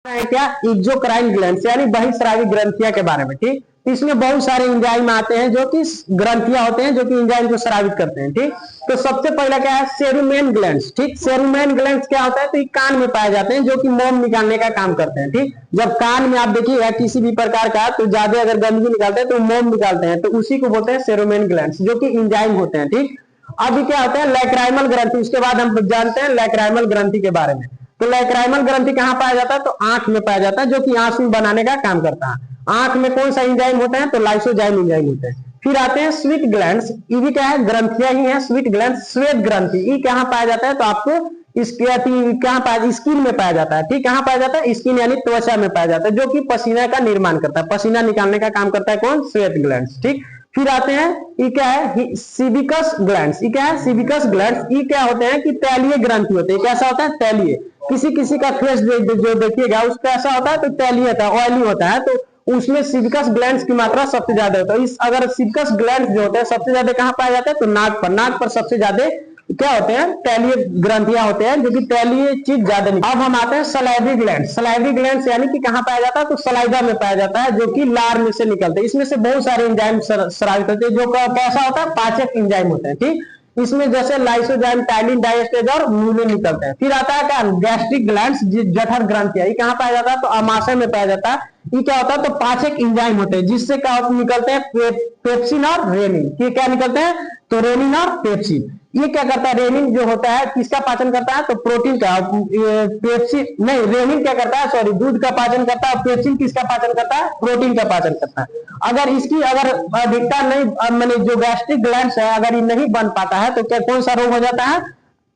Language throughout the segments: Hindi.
है क्या, एक्सोक्राइन ग्लैंड्स यानी बहिस्रावी ग्रंथियां के बारे में। ठीक, इसमें बहुत सारे एंजाइम आते हैं जो कि ग्रंथियां होते हैं जो कि एंजाइम को स्रावित करते हैं। ठीक, तो सबसे पहला क्या है, सेरुमेन ग्लैंड्स। ठीक, सेरुमेन ग्लैंड्स क्या होता है, तो ये कान में पाए जाते हैं जो कि मोम निकालने का काम करते हैं। ठीक, जब कान में आप देखिएगा किसी भी प्रकार का तो ज्यादा अगर गंदगी निकालते हैं तो मोम निकालते हैं, तो उसी को बोलते हैं सेरुमेन ग्लैंड्स जो कि एंजाइम होते हैं। ठीक, अभी क्या होता है लैक्राइमल ग्रंथि, उसके बाद हम जानते हैं लैक्राइमल ग्रंथि के बारे में। तो लैक्राइमल ग्रंथि कहां पाया जाता है, तो आंख में पाया जाता है जो कि आंसू बनाने का काम करता है। आंख में कौन सा एंजाइम होता है, तो लाइसोजाइम एंजाइम होते हैं। फिर आते हैं स्वीट ग्लैंड्स, ये भी क्या है, ग्रंथियां ही है स्वीट ग्लैंड्स। श्वेत ग्रंथि ये कहां पाया जाता है, तो आपको इसके कहां पाया, स्किन में पाया जाता है। ठीक, कहां पाया जाता है, स्किन यानी त्वचा में पाया जाता है, जो कि पसीना का निर्माण करता है, पसीना निकालने का काम करता है कौन, श्वेत ग्लैंड्स। ठीक, फिर आते हैं ये क्या है, सिबिकस ग्लैंड्स। ये क्या है, सिबिकस ग्लैंड्स। ये क्या होते हैं कि तैलीय ग्रंथि होते हैं। कैसा होता है, तैलीय। किसी किसी का फेस जो देखिएगा उसका ऐसा होता है तो तैलीय होता है, ऑयली होता है, तो उसमें सिबिकस ग्लैंड्स की मात्रा सबसे ज्यादा होता है। इस अगर सिबिकस ग्लैंड्स जो होते हैं सबसे ज्यादा कहां पाया जाता है, तो नाक पर। नाक पर सबसे ज्यादा क्या होते हैं, तैलीय ग्रंथियां होते हैं जो कि तैलीय चीज ज्यादा नहीं। अब हम आते हैं सलाइवरी ग्लैंड। सलाइवरी ग्लैंड यानी कि कहां पाया जाता है, तो सलाइवा में पाया जाता है जो कि लार में से निकलते हैं। इसमें से बहुत सारे एंजाइम स्रावित होते हैं जो कैसा होता है, पाचक एंजाइम होते हैं। ठीक, इसमें जैसे लाइसोजाइम, टाइलिन, डायस्टेज और म्यूलिन निकलते हैं। फिर आता है क्या, गैस्ट्रिक ग्लैंड्स, जठर ग्रंथियां। ये कहां पाया जाता है, तो आमाशय में पाया जाता है। ये क्या होता है, तो पाचक एंजाइम होते हैं जिससे क्या निकलते हैं, पेप्सिन और रेनिन। ये क्या निकलते हैं, तो रेनिन और पेप्सिन। ये क्या करता है, रेनिन जो होता है किसका पाचन करता है, तो प्रोटीन का। पेप्सिन नहीं, रेनिन क्या करता है, सॉरी, दूध का पाचन करता है। पेप्सिन किसका पाचन करता है, प्रोटीन का पाचन करता है। अगर इसकी अगर अधिकता नहीं, माने जो गैस्ट्रिक ग्लैंड्स है अगर ये नहीं बन पाता है तो क्या कौन सा रोग हो जाता है,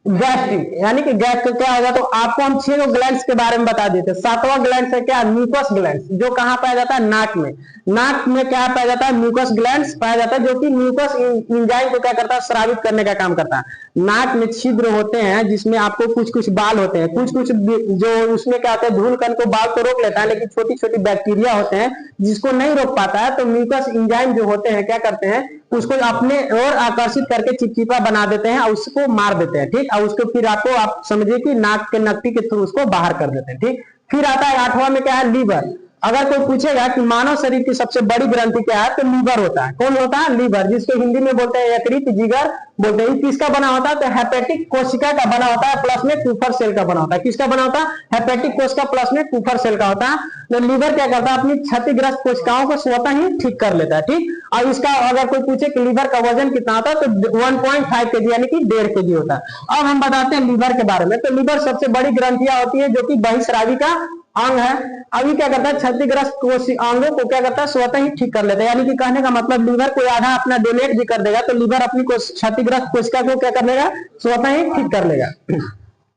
गैस्ट्रिक, यानी कि गैस का क्या होगा। तो आपको हम 6 ग्लैंड्स के बारे में बता देते हैं। 7वां ग्लैंड है क्या, म्यूकस ग्लैंड्स, जो कहां पाया जाता है, नाक में। नाक में क्या पाया जाता है, म्यूकस ग्लैंड्स पाया जाता है जो कि म्यूकस एंजाइम को क्या करता है, स्रावित करने का काम करता है। नाक में छिद्र होते हैं जिसमें आपको कुछ कुछ बाल होते हैं, कुछ कुछ जो उसमें क्या होता है, धूल कण को बाल को रोक लेता है, लेकिन छोटी छोटी बैक्टीरिया होते हैं जिसको नहीं रोक पाता है। तो म्यूकस एंजाइम जो होते हैं क्या करते हैं, उसको अपने ओर आकर्षित करके चिपचिपा बना देते हैं और उसको मार देते हैं। ठीक, और उसको फिर आपको आप समझिए कि नाक के नकटी के थ्रू उसको बाहर कर देते हैं। ठीक, फिर आता है 8वां में क्या है, लीवर। अगर कोई पूछेगा कि मानव शरीर की सबसे बड़ी ग्रंथि क्या है, तो लीवर होता है। कौन होता है, लीवर, जिसको हिंदी में बोलते हैं यकृत, जिगर बोलते हैं। किसका बना होता है, तो हेपेटिक कोशिका का बना होता है, प्लस में कुफर सेल का बना होता है। किसका बना होता है, हेपेटिक कोशिका प्लस में कुफर सेल का होता है। तो लीवर क्या करता है, अपनी क्षतिग्रस्त कोशिकाओं को स्वतः ही ठीक कर लेता है। ठीक, और इसका अगर कोई पूछे कि लीवर का वजन कितना होता है, तो 1.5 kg यानी कि 1.5 kg होता है। अब हम बताते हैं लीवर के बारे में। तो लीवर सबसे बड़ी ग्रंथियां होती है जो कि बहिस्रावी का अंग है। अभी क्या करता है, क्षतिग्रस्त अंगों को क्या करता है, स्वतः ही ठीक कर लेता है। यानी कि कहने का मतलब लीवर कोई आधा अपना डोनेट भी कर देगा तो लीवर अपनी क्षतिग्रस्त कोशिका को क्या कर लेगा, स्वतः ही ठीक कर लेगा।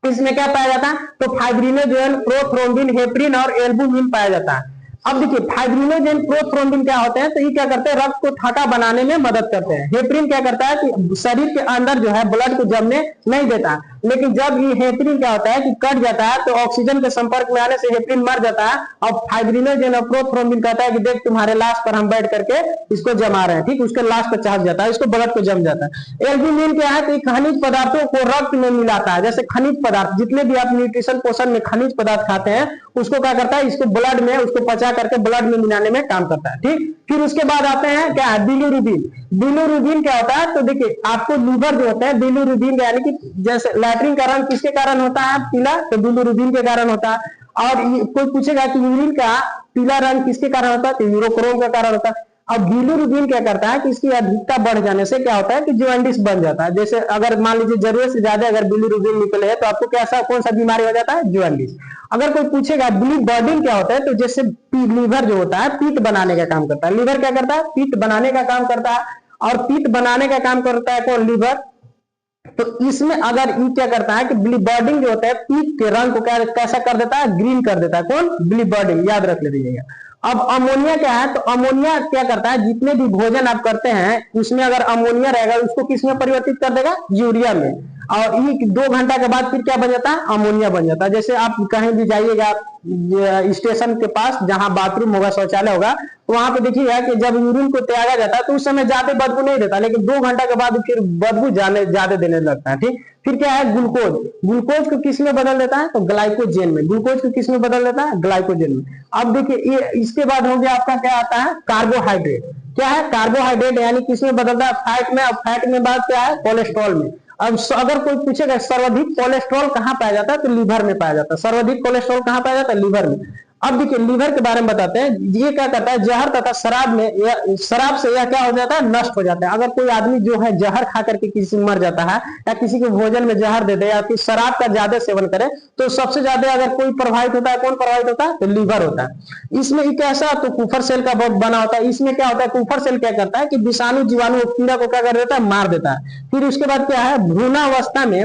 इसमें क्या पाया जाता है, तो फाइब्रिनोजेन, प्रोथ्रोम्बिन, हेपरिन और एल्बुमिन पाया जाता है। अब देखिए फाइब्रिनोजेन, प्रोथ्रोम्बिन क्या होते हैं, तो ये क्या करते हैं, रक्त को ठाका बनाने में मदद करते हैं। हेपरिन क्या करता है कि शरीर के अंदर जो है ब्लड को जमने नहीं देता, लेकिन जब ये हेपरिन क्या होता है कि कट जाता है तो ऑक्सीजन के संपर्क में आने से हेपरिन मर जाता है। और फाइब्रिनोजेन और प्रोथ्रोम्बिन कहता है कि देख तुम्हारे लाश पर हम बैठ करके इसको जमा रहे हैं। ठीक, उसके लाश पर चाह जाता है, इसको ब्लड को जम जाता है। एल्बुमिन क्या है, तो खनिज पदार्थों को रक्त में मिलाता है। जैसे खनिज पदार्थ जितने भी आप न्यूट्रिशन पोषण में खनिज पदार्थ खाते हैं उसको क्या करता है, इसको ब्लड में उसको पचा करके ब्लड में मिलाने में काम करता है। ठीक, फिर उसके बाद आते हैं क्या, बिलिरुबिन। बिलिरुबिन क्या होता है, तो देखिए आपको लीवर जो होता है, बिलिरुबिन यानी कि जैसे लैट्रिन का रंग किसके कारण होता है पीला, तो बिलिरुबिन के कारण होता है। और कोई पूछेगा कि यूरिन का पीला रंग किसके कारण होता है, तो यूरोक्रोम का कारण होता है। अब बिलिरुबिन क्या करता है कि इसकी अधिकता बढ़ जाने से क्या होता है कि जॉन्डिस बन जाता है। जैसे अगर मान लीजिए जरूरत से ज्यादा अगर बिलिरुबिन निकले तो आपको कैसा कौन सा बीमारी हो जाता है, जॉन्डिस। अगर कोई पूछेगा बिलिबर्डिन क्या होता है, तो जैसे लीवर जो होता है पीत बनाने का काम करता है। लीवर क्या करता है, पीत बनाने का काम करता है। और पीत बनाने का काम करता है कौन, लीवर। तो इसमें अगर ये क्या करता है कि बिलिबर्डिन जो होता है पीत के रंग को कैसा कर देता है, ग्रीन कर देता है। कौन, बिलिबर्डिन, याद रख लीजिएगा। अब अमोनिया क्या है, तो अमोनिया क्या करता है, जितने भी भोजन आप करते हैं उसमें अगर अमोनिया रहेगा उसको किसमें परिवर्तित कर देगा, यूरिया में। और ये 2 घंटा के बाद फिर क्या बन जाता है, अमोनिया बन जाता है। जैसे आप कहीं भी जाइएगा स्टेशन के पास जहां बाथरूम होगा, शौचालय होगा, तो वहां पे देखिएगा कि जब यूरिन को त्यागा जाता है तो उस समय ज्यादा बदबू नहीं देता, लेकिन 2 घंटा के बाद फिर बदबू ज्यादा देने लगता है। ठीक, फिर क्या है, ग्लूकोज। ग्लूकोज को किस में बदल देता है, तो ग्लाइकोजन में। ग्लूकोज को किस में बदल देता है, ग्लाइकोजन में। अब देखिए ये इसके बाद हो गया आपका क्या आता है, कार्बोहाइड्रेट। क्या है, कार्बोहाइड्रेट यानी किस में बदलता है, फैट में। अब फैट में बाद क्या है, कोलेस्ट्रॉल में। अब अगर कोई पूछेगा सर्वाधिक कोलेस्ट्रॉल कहाँ पाया जाता है, तो लीवर में पाया जाता है। सर्वाधिक कोलेस्ट्रॉल कहाँ पाया जाता है, लीवर में। अब देखिए लीवर के बारे में बताते हैं। ये क्या करता है, जहर तथा शराब में, शराब से यह क्या हो जाता है, नष्ट हो जाता है। अगर कोई आदमी जो है जहर खा करके किसी मर जाता है, या किसी के भोजन में जहर दे दे, या फिर शराब का ज्यादा सेवन करे, तो सबसे ज्यादा अगर कोई प्रभावित होता है, कौन प्रभावित होता है, तो लीवर होता है। इसमें एक ऐसा तो कुफर सेल का बहुत बना होता है। इसमें क्या होता है, कुफर सेल क्या करता है कि विषाणु जीवाणु कीड़ा को क्या कर देता है, मार देता है। फिर उसके बाद क्या है, भ्रूणावस्था में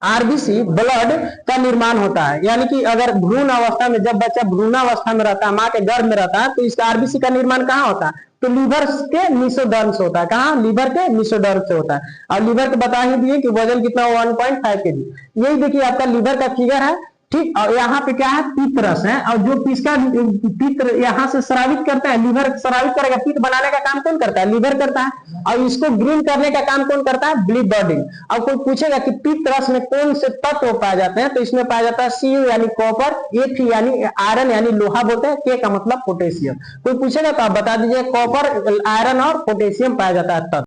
आरबीसी ब्लड का निर्माण होता है। यानी कि अगर भ्रूण अवस्था में, जब बच्चा भ्रूणावस्था में रहता है, माँ के गर्भ में रहता है, तो इसका आरबीसी का निर्माण कहाँ होता है, तो लीवर के मेसोडर्म से होता है। कहाँ, लीवर के मेसोडर्म से होता है। और लीवर के बता ही दिए कि वजन कितना, 1.5 kg। यही देखिए आपका लीवर का फिगर है। ठीक, और यहाँ पे क्या है, पित्त रस है। और जो किसका पित्त यहाँ से स्रावित करता है, लीवर स्रावित करेगा। पित्त बनाने का काम कौन करता है, लीवर करता है। और इसको ग्रीन करने का काम कौन करता है, बिलीबर्डिन। अब कोई पूछेगा कि पित्त रस में कौन से तत्व पाए जाते हैं, तो इसमें पाया जाता है Cu यानी कॉपर, Fe यानी आयरन यानी लोहा बोलते हैं, K का मतलब पोटेशियम। कोई पूछेगा तो आप बता दीजिए, कॉपर, आयरन और पोटेशियम पाया जाता है तत्व।